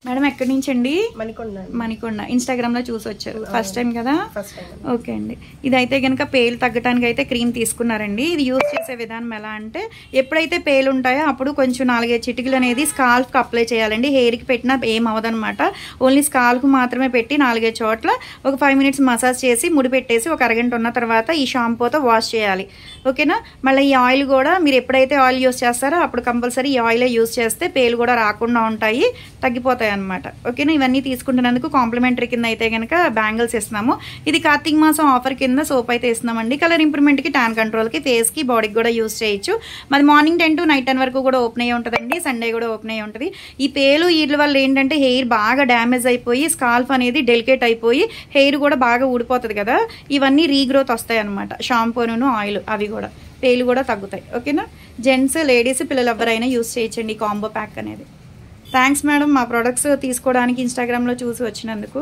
Madam ఎక్కడి నుంచి అండి? మణికొండ. ఇన్స్టాగ్రామ్ లో చూసి వచ్చారు, ఫస్ట్ టైం కదా? ఓకే అండి. ఇదైతే కనుక పేలు తగ్గడానికి అయితే క్రీమ్ తీసుకున్నారండి. ఇది యూజ్ చేసే విధానం ఎలా అంటే, ఎప్పుడైతే పేలు ఉంటాయో అప్పుడు కొంచెం 4-5 చిటికలు అనేది స్కాల్ఫ్కి అప్లై చేయాలండి. హెయిర్కి పెట్టినా ఏం అవ్వదనమాట. ఓన్లీ స్కాల్ఫ్ మాత్రమే పెట్టి 4-5 చోట్ల ఒక 5 మినిట్స్ మసాజ్ చేసి ముడి పెట్టేసి ఒక అరగంట ఉన్న తర్వాత ఈ షాంపూతో వాష్ చేయాలి. ఓకేనా? మళ్ళీ ఈ ఆయిల్ కూడా మీరు ఎప్పుడైతే ఆయిల్ యూస్ చేస్తారో అప్పుడు కంపల్సరీ ఈ ఆయిలే యూస్ చేస్తే పేలు కూడా రాకుండా ఉంటాయి, తగ్గిపోతాయి అనమాట. ఓకేనా? ఇవన్నీ తీసుకుంటున్నందుకు కాంప్లిమెంటరీ కింద అయితే కనుక బ్యాంగిల్స్ ఇస్తున్నాము. ఇది కార్తీక మాసం ఆఫర్ కింద సోప్ అయితే ఇస్తున్నామండి. కలర్ ఇంప్రూవ్మెంట్కి, ట్యాన్ కంట్రోల్కి, ఫేస్కి, బాడీకి కూడా యూస్ చేయొచ్చు. మాది మార్నింగ్ 10 to నైట్ 10 వరకు కూడా ఓపెన్ అయ్యి ఉంటుందండి. సండే కూడా ఓపెన్ అయ్యి ఉంటుంది. ఈ పేలు వీళ్ళ వల్ల ఏంటంటే హెయిర్ బాగా డ్యామేజ్ అయిపోయి స్కాల్ఫ్ అనేది డెలికేట్ అయిపోయి హెయిర్ కూడా బాగా ఊడిపోతుంది కదా, ఇవన్నీ రీగ్రోత్ వస్తాయి అనమాట. షాంపూను ఆయిల్ అవి కూడా పేలు కూడా తగ్గుతాయి. ఓకేనా? జెంట్స్, లేడీస్, పిల్లలు ఎవరైనా యూస్ చేయొచ్చండి ఈ కాంబో ప్యాక్ అనేది. థ్యాంక్స్ మేడం మా ప్రొడక్ట్స్ తీసుకోవడానికి ఇన్స్టాగ్రామ్లో చూసి వచ్చినందుకు.